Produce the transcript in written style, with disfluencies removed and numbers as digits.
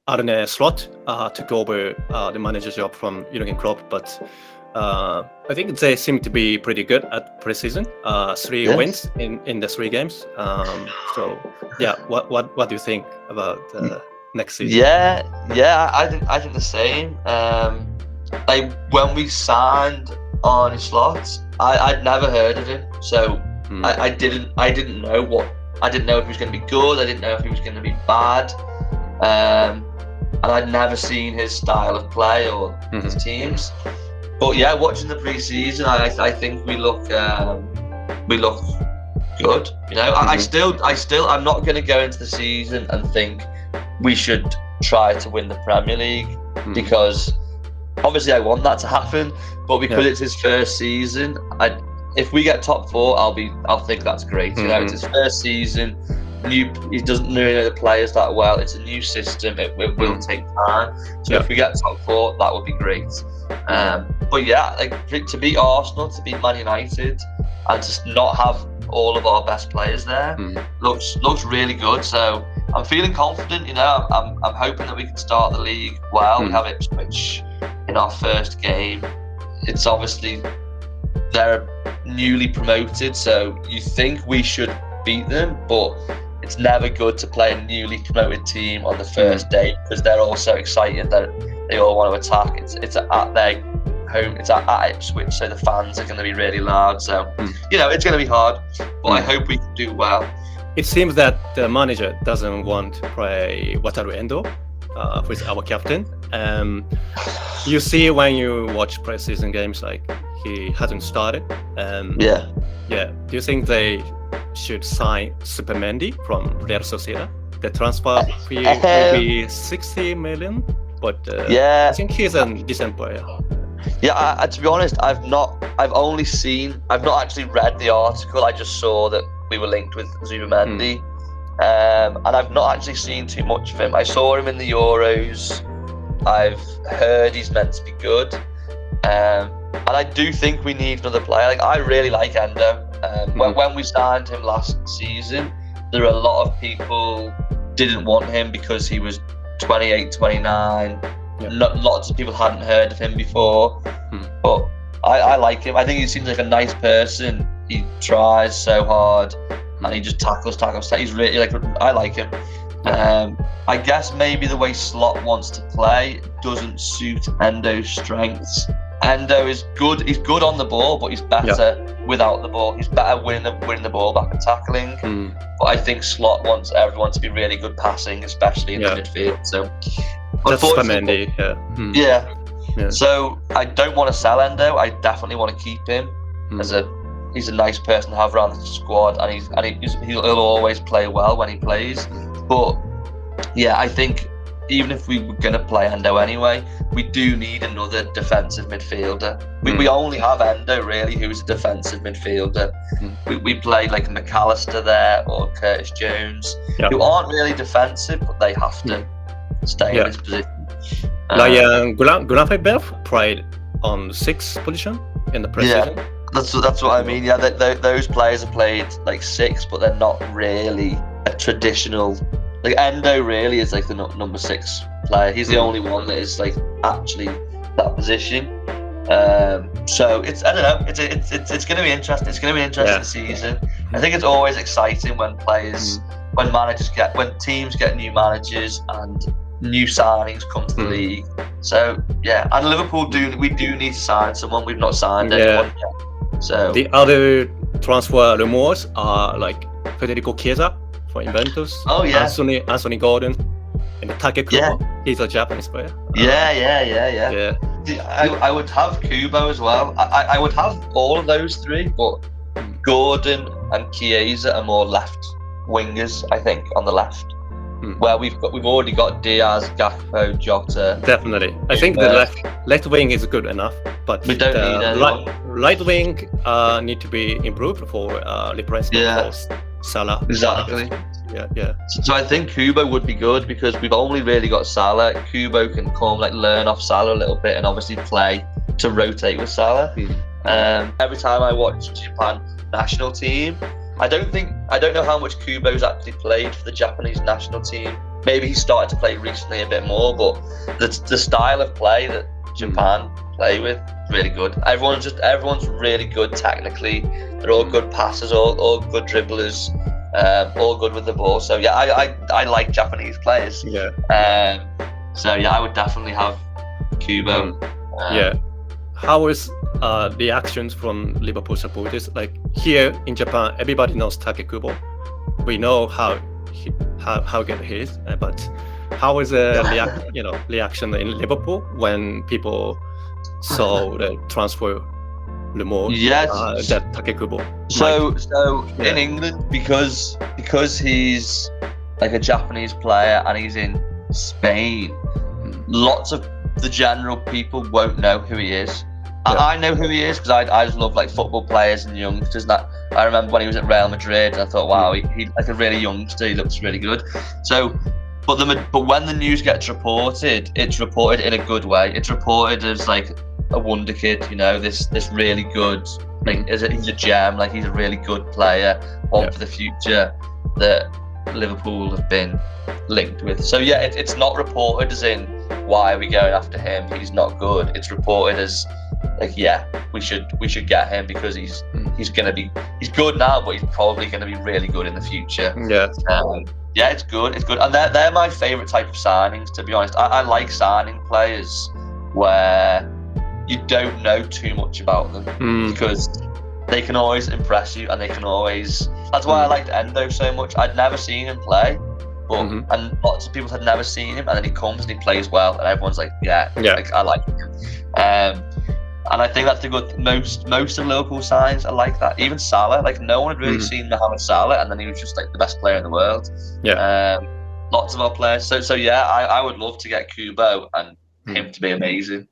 Arne Slot took over the manager job from Jurgen Klopp, but I think they seem to be pretty good at preseason. 3 Yes. wins in the 3 games. So yeah, what do you think about next season? Yeah, I think the same. Like when we signed Arne Slot, I'd never heard of him, so I didn't know I didn't know if he was going to be good. I didn't know if he was going to be bad. And I'd never seen his style of play or his teams. But yeah, watching the pre-season, I think we look good. You know, I'm not going to go into the season and think we should try to win the Premier League because obviously I want that to happen. But because it's his first season, if we get top 4, I'll think that's great. You know, it's his first season. He doesn't really know the players that well. It's a new system. It will take time. So if we get top 4, that would be great. But yeah, like to beat Arsenal, to beat Man United, and to not have all of our best players there looks really good. So I'm feeling confident. You know, I'm hoping that we can start the league well. We have Ipswich in our first game. It's obviously they're newly promoted, so you think we should beat them, but it's never good to play a newly promoted team on the first day because they're all so excited that they all want to attack. It's at their home, it's at Ipswich, so the fans are going to be really loud. So you know, it's going to be hard, but I hope we can do well. It seems that the manager doesn't want to play Wataru Endo, who is our captain. You see when you watch pre-season games, like he hasn't started. Yeah. Do you think they should sign Supermendi from Real Sociedad? The transfer fee will be 60 million, but I think he's a decent player. Yeah, to be honest, I've not actually read the article. I just saw that we were linked with Supermendi, and I've not actually seen too much of him. I saw him in the Euros. I've heard he's meant to be good, and I do think we need another player. Like I really like Endo. When we signed him last season, there were a lot of people didn't want him because he was 28, 29. Lots of people hadn't heard of him before, but I like him. I think he seems like a nice person. He tries so hard, and he just tackles. He's really I like him. I guess maybe the way Slot wants to play doesn't suit Endo's strengths. Endo is good. He's good on the ball, but he's better without the ball. He's better winning the ball back and tackling. But I think Slot wants everyone to be really good passing, especially in the midfield. So, unfortunately, So I don't want to sell Endo. I definitely want to keep him he's a nice person to have around the squad, and he'll always play well when he plays. But yeah, I think even if we were going to play Endo anyway, we do need another defensive midfielder. We only have Endo really, who's a defensive midfielder. We play like McAllister there or Curtis Jones, who aren't really defensive, but they have to stay in this position. Gunafe played on 6th position in the preseason. Yeah, that's what I mean. Yeah, those players have played like 6, but they're not really a traditional. Like Endo really is like the number 6 player. He's the only one that is like actually that position. So it's I don't know. It's going to be interesting. It's going to be an interesting season. I think it's always exciting when when teams get new managers and new signings come to the league. So yeah, and Liverpool we do need to sign someone. We've not signed anyone yet. So the other transfer rumors are like Federico Chiesa for Juventus. Anthony Gordon and Take Kubo. He's a Japanese player. Yeah. I would have Kubo as well. I would have all of those 3, but Gordon and Chiesa are more left wingers, I think, on the left. Where we've already got Diaz, Gakpo, Jota. Definitely, I think the left wing is good enough, but we don't need anyone. Right wing need to be improved for replacement for Salah. Exactly. Yeah. So I think Kubo would be good because we've only really got Salah. Kubo can come learn off Salah a little bit and obviously play to rotate with Salah. Every time I watch Japan national team, I don't know how much Kubo's actually played for the Japanese national team maybe he started to play recently a bit more, but the style of play that Japan play with really good. Everyone's really good technically. They're all good passers, all good dribblers, all good with the ball. So yeah, I like Japanese players. Yeah. So yeah, I would definitely have Kubo. Yeah. How is the actions from Liverpool supporters? Like here in Japan, everybody knows Take Kubo. We know how good he is, but how is the reaction in Liverpool when people saw the transfer rumor that Take Kubo? So in England, because he's like a Japanese player and he's in Spain, lots of the general people won't know who he is. Yeah. I know who he is because I just love like football players and youngsters. That I remember when he was at Real Madrid, and I thought, wow, he like a really youngster. He looks really good. So, but when the news gets reported, it's reported in a good way. It's reported as like a wonder kid, this really good. Like he's a gem. Like he's a really good player, one for the future that Liverpool have been linked with. So yeah, it's not reported as in why are we going after him? He's not good. It's reported as like, yeah, we should get him because he's good now, but he's probably gonna be really good in the future. Yeah, it's good, and they're my favourite type of signings, to be honest. I like signing players where you don't know too much about them because they can always impress you, and they can always. That's why I liked Endo so much. I'd never seen him play, but and lots of people had never seen him, and then he comes and he plays well, and everyone's like, like, I like him. And I think that's the good. Most of Liverpool signs are like that. Even Salah, like no one had really seen Mohamed Salah, and then he was just like the best player in the world. Lots of our players. So yeah, I would love to get Kubo and him to be amazing.